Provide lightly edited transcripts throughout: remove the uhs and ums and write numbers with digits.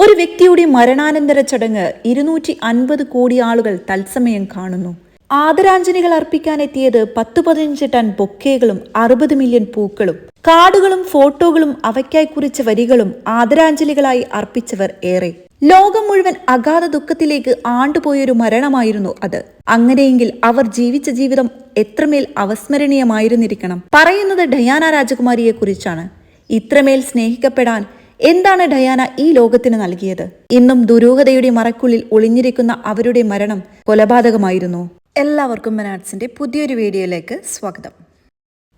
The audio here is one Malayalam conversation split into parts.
ഒരു വ്യക്തിയുടെ മരണാനന്തര ചടങ്ങ് 250 കോടി ആളുകൾ തത്സമയം കാണുന്നു. ആദരാഞ്ജലികൾ അർപ്പിക്കാനെത്തിയത് 10-15 ടൺ ബൊക്കേകളും 60 മില്യൺ പൂക്കളും കാർഡുകളും ഫോട്ടോകളും അവയ്ക്കായി കുറിച്ച വരികളും ആദരാഞ്ജലികളായി അർപ്പിച്ചവർ ഏറെ. ലോകം മുഴുവൻ അഗാധ ദുഃഖത്തിലേക്ക് ആണ്ടുപോയൊരു മരണമായിരുന്നു അത്. അങ്ങനെയെങ്കിൽ അവർ ജീവിച്ച ജീവിതം എത്രമേൽ അവസ്മരണീയമായിരുന്നിരിക്കണം. പറയുന്നത് ഡയാന രാജകുമാരിയെ കുറിച്ചാണ്. ഇത്രമേൽ സ്നേഹിക്കപ്പെടാൻ എന്താണ് ഡയാന ഈ ലോകത്തിന് നൽകിയത്? ഇന്നും ദുരൂഹതയുടെ മറക്കുള്ളിൽ ഒളിഞ്ഞിരിക്കുന്ന അവരുടെ മരണം കൊലപാതകമായിരുന്നു. എല്ലാവർക്കും മനാട്സിന്റെ പുതിയൊരു വീഡിയോയിലേക്ക് സ്വാഗതം.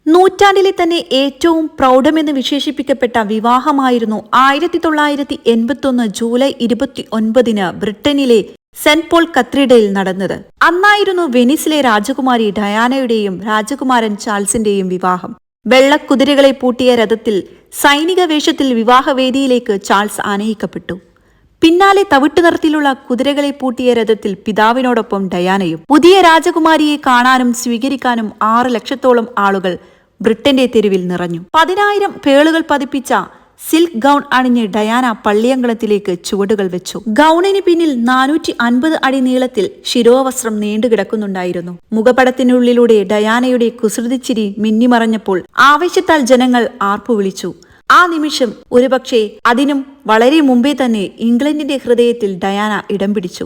നൂറ്റാണ്ടിലെ തന്നെ ഏറ്റവും പ്രൗഢമെന്ന് വിശേഷിപ്പിക്കപ്പെട്ട വിവാഹമായിരുന്നു 1981 ജൂലൈ 29 ബ്രിട്ടനിലെ സെന്റ് പോൾ കത്തീഡ്രലിൽ നടന്നത്. അന്നായിരുന്നു വെനീസിലെ രാജകുമാരി ഡയാനയുടെയും രാജകുമാരൻ ചാൾസിന്റെയും വിവാഹം. വെള്ളക്കുതിരകളെ പൂട്ടിയ രഥത്തിൽ സൈനിക വേഷത്തിൽ വിവാഹവേദിയിലേക്ക് ചാൾസ് ആനയിക്കപ്പെട്ടു. പിന്നാലെ തവിട്ടു നിറത്തിലുള്ള കുതിരകളെ പൂട്ടിയ രഥത്തിൽ പിതാവിനോടൊപ്പം ഡയാനയും. പുതിയ രാജകുമാരിയെ കാണാനും സ്വീകരിക്കാനും 6 ലക്ഷത്തോളം ആളുകൾ ബ്രിട്ടന്റെ തെരുവിൽ നിറഞ്ഞു. 10,000 പേളുകൾ പതിപ്പിച്ച സിൽക്ക് ഗൗൺ അണിഞ്ഞ് ഡയാന പള്ളിയങ്കണത്തിലേക്ക് ചുവടുകൾ വെച്ചു. ഗൗണിന് പിന്നിൽ 450 അടി നീളത്തിൽ ശിരോവസ്ത്രം നീണ്ടുകിടക്കുന്നുണ്ടായിരുന്നു. മുഖപടത്തിനുള്ളിലൂടെ ഡയാനയുടെ കുസൃതിച്ചിരി മിന്നിമറഞ്ഞപ്പോൾ ആവേശത്താൽ ജനങ്ങൾ ആർപ്പുവിളിച്ചു. ആ നിമിഷം, ഒരുപക്ഷെ അതിനും വളരെ മുമ്പേ തന്നെ, ഇംഗ്ലണ്ടിന്റെ ഹൃദയത്തിൽ ഡയാന ഇടം പിടിച്ചു.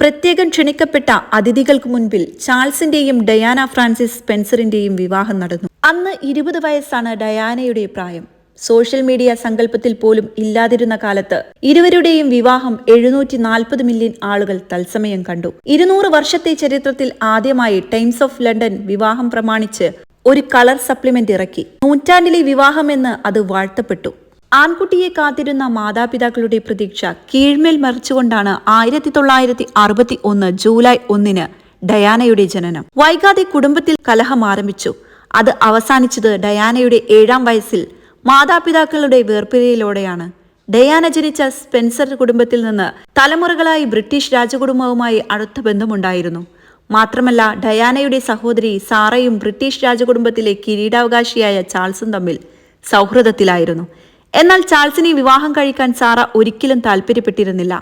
പ്രത്യേകം ക്ഷണിക്കപ്പെട്ട അതിഥികൾക്ക് മുൻപിൽ ചാൾസിന്റെയും ഡയാന ഫ്രാൻസിസ് സ്പെൻസറിന്റെയും വിവാഹം നടന്നു. അന്ന് 20 വയസ്സാണ് ഡയാനയുടെ പ്രായം. സോഷ്യൽ മീഡിയ സങ്കല്പത്തിൽ പോലും ഇല്ലാതിരുന്ന കാലത്ത് ഇരുവരുടെയും വിവാഹം 740 മില്യൺ ആളുകൾ തത്സമയം കണ്ടു. 200 വർഷത്തെ ചരിത്രത്തിൽ ആദ്യമായി ടൈംസ് ഓഫ് ലണ്ടൻ വിവാഹം പ്രമാണിച്ച് ഒരു കളർ സപ്ലിമെന്റ് ഇറക്കി. നൂറ്റാണ്ടിലെ വിവാഹമെന്ന് അത് വാഴ്ത്തപ്പെട്ടു. ആൺകുട്ടിയെ കാത്തിരുന്ന മാതാപിതാക്കളുടെ പ്രതീക്ഷ കീഴ്മേൽ മറിച്ചുകൊണ്ടാണ് 1961 ജൂലൈ 1 ഡയാനയുടെ ജനനം. വൈകാതെ കുടുംബത്തിൽ കലഹം ആരംഭിച്ചു. അത് അവസാനിച്ചത് ഡയാനയുടെ 7-ാം വയസ്സിൽ മാതാപിതാക്കളുടെ വേർപിരിയലോടെയാണ്. ഡയാന ജനിച്ച സ്പെൻസർ കുടുംബത്തിൽ നിന്ന് തലമുറകളായി ബ്രിട്ടീഷ് രാജകുടുംബവുമായി അടുത്ത ബന്ധമുണ്ടായിരുന്നു. മാത്രമല്ല, ഡയാനയുടെ സഹോദരി സാറയും ബ്രിട്ടീഷ് രാജകുടുംബത്തിലെ കിരീടാവകാശിയായ ചാൾസും തമ്മിൽ സൗഹൃദത്തിലായിരുന്നു. എന്നാൽ ചാൾസിനെ വിവാഹം കഴിക്കാൻ സാറ ഒരിക്കലും താല്പര്യപ്പെട്ടിരുന്നില്ല.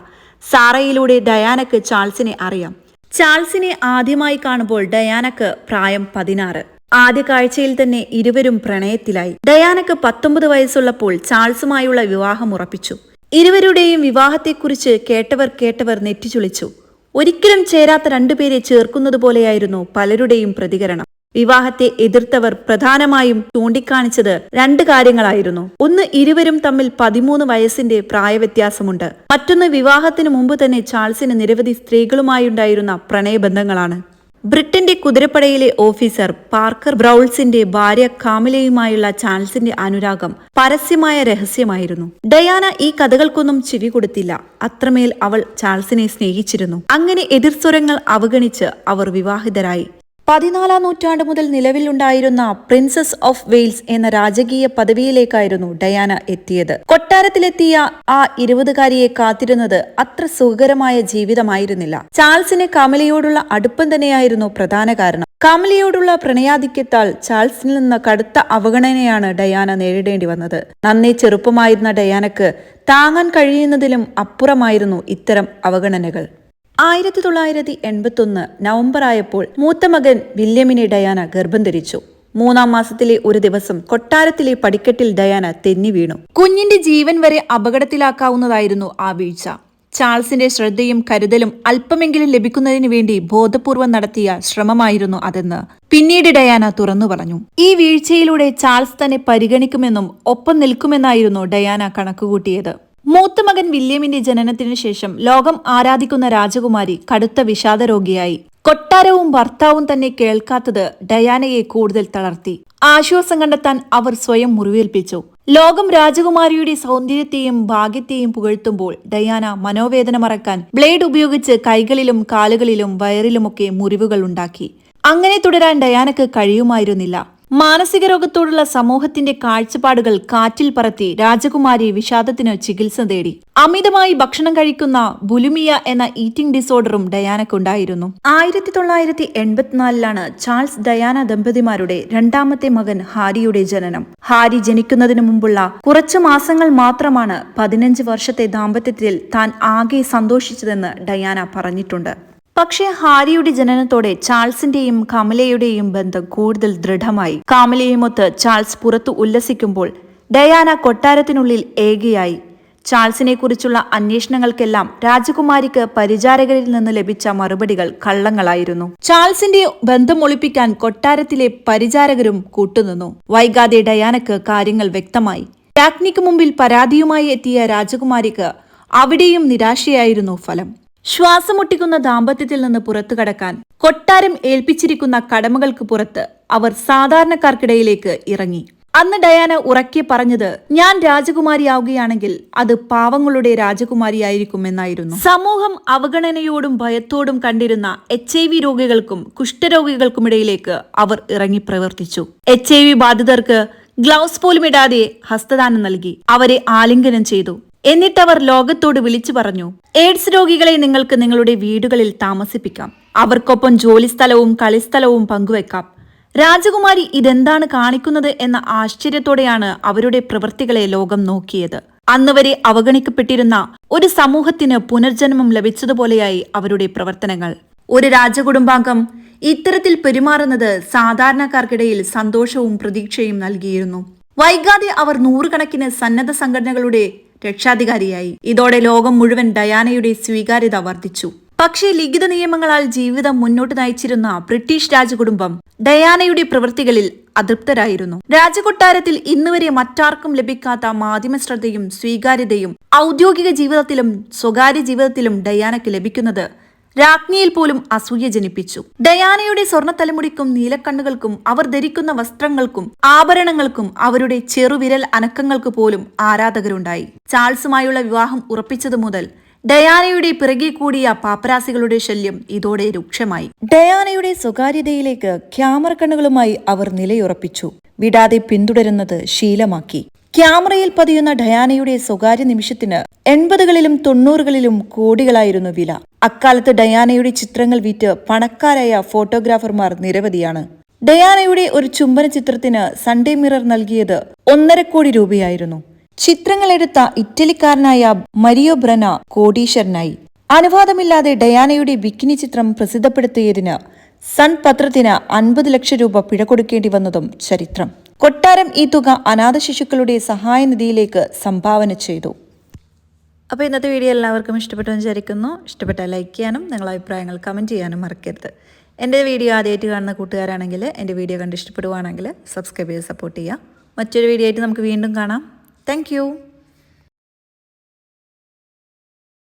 സാറയിലൂടെ ഡയാനക്ക് ചാൾസിനെ അറിയാം. ചാൾസിനെ ആദ്യമായി കാണുമ്പോൾ ഡയാനക്ക് പ്രായം 16. ആദ്യ കാഴ്ചയിൽ തന്നെ ഇരുവരും പ്രണയത്തിലായി. ഡയാനക്ക് 19 വയസ്സുള്ളപ്പോൾ ചാൾസുമായുള്ള വിവാഹം ഉറപ്പിച്ചു. ഇരുവരുടെയും വിവാഹത്തെക്കുറിച്ച് കേട്ടവർ നെറ്റിച്ചുളിച്ചു. ഒരിക്കലും ചേരാത്ത രണ്ടുപേരെ ചേർക്കുന്നതുപോലെയായിരുന്നു പലരുടെയും പ്രതികരണം. വിവാഹത്തെ എതിർത്തവർ പ്രധാനമായും ചൂണ്ടിക്കാണിച്ചത് 2 കാര്യങ്ങളായിരുന്നു. ഒന്ന്, ഇരുവരും തമ്മിൽ 13 വയസ്സിന്റെ പ്രായവ്യത്യാസമുണ്ട്. മറ്റൊന്ന്, വിവാഹത്തിന് മുമ്പ് തന്നെ ചാൾസിന് നിരവധി സ്ത്രീകളുമായുണ്ടായിരുന്ന പ്രണയബന്ധങ്ങളാണ്. ബ്രിട്ടന്റെ കുതിരപ്പടയിലെ ഓഫീസർ പാർക്കർ ബ്രൗൾസിന്റെ ഭാര്യ കാമിലയുമായുള്ള ചാൾസിന്റെ അനുരാഗം പരസ്യമായ രഹസ്യമായിരുന്നു. ഡയാന ഈ കഥകൾക്കൊന്നും ചെവി കൊടുത്തില്ല. അത്രമേൽ അവൾ ചാൾസിനെ സ്നേഹിച്ചിരുന്നു. അങ്ങനെ എതിർസ്വരങ്ങൾ അവഗണിച്ച് അവർ വിവാഹിതരായി. 14-ാം നൂറ്റാണ്ട് മുതൽ നിലവിലുണ്ടായിരുന്ന പ്രിൻസസ് ഓഫ് വെയിൽസ് എന്ന രാജകീയ പദവിയിലേക്കായിരുന്നു ഡയാന എത്തിയത്. കൊട്ടാരത്തിലെത്തിയ ആ 20-കാരിയെ കാത്തിരുന്നത് അത്ര സുഖകരമായ ജീവിതമായിരുന്നില്ല. ചാൾസിന് കമലയോടുള്ള അടുപ്പം തന്നെയായിരുന്നു പ്രധാന കാരണം. കമലയോടുള്ള പ്രണയാധിക്യത്താൽ ചാൾസിൽ നിന്ന് കടുത്ത അവഗണനയാണ് ഡയാന നേരിടേണ്ടി വന്നത്. നന്നേ ചെറുപ്പമായിരുന്ന ഡയാനക്ക് താങ്ങാൻ കഴിയുന്നതിലും അപ്പുറമായിരുന്നു ഇത്തരം അവഗണനകൾ. 1981 നവംബർ ആയപ്പോൾ മൂത്ത മകൻ വില്യമിനെ ഡയാന ഗർഭം ധരിച്ചു. 3-ാം മാസത്തിലെ ഒരു ദിവസം കൊട്ടാരത്തിലെ പടിക്കെട്ടിൽ ഡയാന തെന്നി വീണു. കുഞ്ഞിന്റെ ജീവൻ വരെ അപകടത്തിലാക്കാവുന്നതായിരുന്നു ആ വീഴ്ച. ചാൾസിന്റെ ശ്രദ്ധയും കരുതലും അല്പമെങ്കിലും ലഭിക്കുന്നതിന് വേണ്ടി ബോധപൂർവം നടത്തിയ ശ്രമമായിരുന്നു അതെന്ന് പിന്നീട് ഡയാന തുറന്നു പറഞ്ഞു. ഈ വീഴ്ചയിലൂടെ ചാൾസ് തന്നെ പരിഗണിക്കുമെന്നും ഒപ്പം നിൽക്കുമെന്നായിരുന്നു ഡയാന കണക്കുകൂട്ടിയത്. മൂത്ത മകൻ വില്യമിന്റെ ജനനത്തിനു ശേഷം ലോകം ആരാധിക്കുന്ന രാജകുമാരി കടുത്ത വിഷാദരോഗിയായി. കൊട്ടാരവും ഭർത്താവും തന്നെ കേൾക്കാത്തത് ഡയാനയെ കൂടുതൽ തളർത്തി. ആശ്വാസം കണ്ടെത്താൻ അവർ സ്വയം മുറിവേൽപ്പിച്ചു. ലോകം രാജകുമാരിയുടെ സൗന്ദര്യത്തെയും ഭാഗ്യത്തെയും പുകഴ്ത്തുമ്പോൾ ഡയാന മനോവേദന മറക്കാൻ ബ്ലേഡ് ഉപയോഗിച്ച് കൈകളിലും കാലുകളിലും വയറിലുമൊക്കെ മുറിവുകൾ ഉണ്ടാക്കി. അങ്ങനെ തുടരാൻ ഡയാനക്ക് കഴിയുമായിരുന്നില്ല. മാനസിക രോഗത്തോടുള്ള സമൂഹത്തിന്റെ കാഴ്ചപ്പാടുകൾ കാറ്റിൽ പറത്തി രാജകുമാരി വിഷാദത്തിന് ചികിത്സ തേടി. അമിതമായി ഭക്ഷണം കഴിക്കുന്ന ബുലിമിയ എന്ന ഈറ്റിംഗ് ഡിസോർഡറും ഡയാനക്കുണ്ടായിരുന്നു. 1984 ചാൾസ് ഡയാന ദമ്പതിമാരുടെ രണ്ടാമത്തെ മകൻ ഹാരിയുടെ ജനനം. ഹാരി ജനിക്കുന്നതിനു മുമ്പുള്ള കുറച്ചു മാസങ്ങൾ മാത്രമാണ് 15 വർഷത്തെ ദാമ്പത്യത്തിൽ താൻ ആകെ സന്തോഷിച്ചതെന്ന് ഡയാന പറഞ്ഞിട്ടുണ്ട്. പക്ഷേ ഹാരിയുടെ ജനനത്തോടെ ചാൾസിന്റെയും കമലയുടെയും ബന്ധം കൂടുതൽ ദൃഢമായി. കമലയുമൊത്ത് ചാൾസ് പുറത്തു ഉല്ലസിക്കുമ്പോൾ ഡയാന കൊട്ടാരത്തിനുള്ളിൽ ഏകയായി. ചാൾസിനെ കുറിച്ചുള്ള അന്വേഷണങ്ങൾക്കെല്ലാം രാജകുമാരിക്ക് പരിചാരകരിൽ നിന്ന് ലഭിച്ച മറുപടികൾ കള്ളങ്ങളായിരുന്നു. ചാൾസിന്റെ ബന്ധം ഒളിപ്പിക്കാൻ കൊട്ടാരത്തിലെ പരിചാരകരും കൂട്ടുനിന്നു. വൈകാതെ ഡയാനക്ക് കാര്യങ്ങൾ വ്യക്തമായി. രാജ്ഞിക്ക് മുമ്പിൽ പരാതിയുമായി എത്തിയ രാജകുമാരിക്ക് അവിടെയും നിരാശയായിരുന്നു ഫലം. ശ്വാസമുട്ടിക്കുന്ന ദാമ്പത്യത്തിൽ നിന്ന് പുറത്തു കടക്കാൻ കൊട്ടാരം ഏൽപ്പിച്ചിരിക്കുന്ന കടമകൾക്ക് പുറത്ത് അവർ സാധാരണക്കാർക്കിടയിലേക്ക് ഇറങ്ങി. അന്ന് ഡയാന ഉറക്കെ പറഞ്ഞത്, ഞാൻ രാജകുമാരിയാവുകയാണെങ്കിൽ അത് പാവങ്ങളുടെ രാജകുമാരിയായിരിക്കുമെന്നായിരുന്നു. സമൂഹം അവഗണനയോടും ഭയത്തോടും കണ്ടിരുന്ന HIV രോഗികൾക്കും കുഷ്ഠരോഗികൾക്കുമിടയിലേക്ക് അവർ ഇറങ്ങി പ്രവർത്തിച്ചു. HIV ബാധിതർക്ക് ഗ്ലൗസ് പോലും ഇടാതെ ഹസ്തദാനം നൽകി. അവരെ ആലിംഗനം ചെയ്തു. എന്നിട്ടവർ ലോകത്തോട് വിളിച്ചു പറഞ്ഞു, എയ്ഡ്സ് രോഗികളെ നിങ്ങൾക്ക് നിങ്ങളുടെ വീടുകളിൽ താമസിപ്പിക്കാം. അവർക്കൊപ്പം ജോലിസ്ഥലവും കളിസ്ഥലവും പങ്കുവെക്കാം. രാജകുമാരി ഇതെന്താണ് കാണിക്കുന്നത് എന്ന ആശ്ചര്യത്തോടെയാണ് അവരുടെ പ്രവൃത്തികളെ ലോകം നോക്കിയത്. അന്നുവരെ അവഗണിക്കപ്പെട്ടിരുന്ന ഒരു സമൂഹത്തിന് പുനർജന്മം ലഭിച്ചതുപോലെയായി അവരുടെ പ്രവർത്തനങ്ങൾ. ഒരു രാജകുടുംബാംഗം ഇത്തരത്തിൽ പെരുമാറുന്നത് സാധാരണക്കാർക്കിടയിൽ സന്തോഷവും പ്രതീക്ഷയും നൽകിയിരുന്നു. വൈകാതെ അവർ നൂറുകണക്കിന് സന്നദ്ധ സംഘടനകളുടെ രക്ഷാധികാരിയായി. ഇതോടെ ലോകം മുഴുവൻ ഡയാനയുടെ സ്വീകാര്യത വർദ്ധിച്ചു. പക്ഷേ ലിഖിത നിയമങ്ങളാൽ ജീവിതം മുന്നോട്ട് നയിച്ചിരുന്ന ബ്രിട്ടീഷ് രാജകുടുംബം ഡയാനയുടെ പ്രവൃത്തികളിൽ അതൃപ്തരായിരുന്നു. രാജകൊട്ടാരത്തിൽ ഇന്നുവരെ മറ്റാർക്കും ലഭിക്കാത്ത മാധ്യമ ശ്രദ്ധയും സ്വീകാര്യതയും ഔദ്യോഗിക ജീവിതത്തിലും സ്വകാര്യ ജീവിതത്തിലും ഡയാനയ്ക്ക് ലഭിക്കുന്നത് രാജ്ഞിയിൽ പോലും അസൂയ ജനിപ്പിച്ചു. ഡയാനയുടെ സ്വർണ്ണ തലമുടിക്കും നീലക്കണ്ണുകൾക്കും അവർ ധരിക്കുന്ന വസ്ത്രങ്ങൾക്കും ആഭരണങ്ങൾക്കും അവരുടെ ചെറുവിരൽ അനക്കങ്ങൾക്ക് പോലും ആരാധകരുണ്ടായി. ചാൾസുമായുള്ള വിവാഹം ഉറപ്പിച്ചതു മുതൽ ഡയാനയുടെ പിറകെ കൂടിയ പാപ്പരാസികളുടെ ശല്യം ഇതോടെ രൂക്ഷമായി. ഡയാനയുടെ സ്വകാര്യതയിലേക്ക് ക്യാമറ കണ്ണുകളുമായി അവർ നിലയുറപ്പിച്ചു. വിടാതെ പിന്തുടരുന്നത് ശീലമാക്കി. ക്യാമറയിൽ പതിയുന്ന ഡയാനയുടെ സ്വകാര്യ നിമിഷത്തിന് 80കളിലും 90കളിലും കോടികളായിരുന്നു വില. അക്കാലത്ത് ഡയാനയുടെ ചിത്രങ്ങൾ വിറ്റ് പണക്കാരായ ഫോട്ടോഗ്രാഫർമാർ നിരവധിയാണ്. ഡയാനയുടെ ഒരു ചുംബന ചിത്രത്തിന് സൺഡേ മിറർ നൽകിയത് 1.5 കോടി രൂപയായിരുന്നു. ചിത്രങ്ങളെടുത്ത ഇറ്റലിക്കാരനായ മരിയോ ബ്രന കോടീശ്വരനായി. അനുവാദമില്ലാതെ ഡയാനയുടെ ബിക്കിനി ചിത്രം പ്രസിദ്ധപ്പെടുത്തിയതിന് സൺ പത്രത്തിന് 50 ലക്ഷം രൂപ പിഴ കൊടുക്കേണ്ടി വന്നതും ചരിത്രം. കൊട്ടാരം ഈ തുക അനാഥ ശിശുക്കളുടെ സഹായനിധിയിലേക്ക് സംഭാവന ചെയ്തു. അപ്പോൾ ഇന്നത്തെ വീഡിയോ എല്ലാവർക്കും ഇഷ്ടപ്പെട്ടു വിചാരിക്കുന്നു. ഇഷ്ടപ്പെട്ടാൽ ലൈക്ക് ചെയ്യാനും നിങ്ങളുടെ അഭിപ്രായങ്ങൾ കമൻറ്റ് ചെയ്യാനും മറക്കരുത്. എൻ്റെ വീഡിയോ ആദ്യമായിട്ട് കാണുന്ന കൂട്ടുകാരാണെങ്കിൽ എൻ്റെ വീഡിയോ കണ്ട് ഇഷ്ടപ്പെടുവാണെങ്കിൽ സബ്സ്ക്രൈബ് ചെയ്ത് സപ്പോർട്ട് ചെയ്യുക. മറ്റൊരു വീഡിയോ ആയിട്ട് നമുക്ക് വീണ്ടും കാണാം. താങ്ക്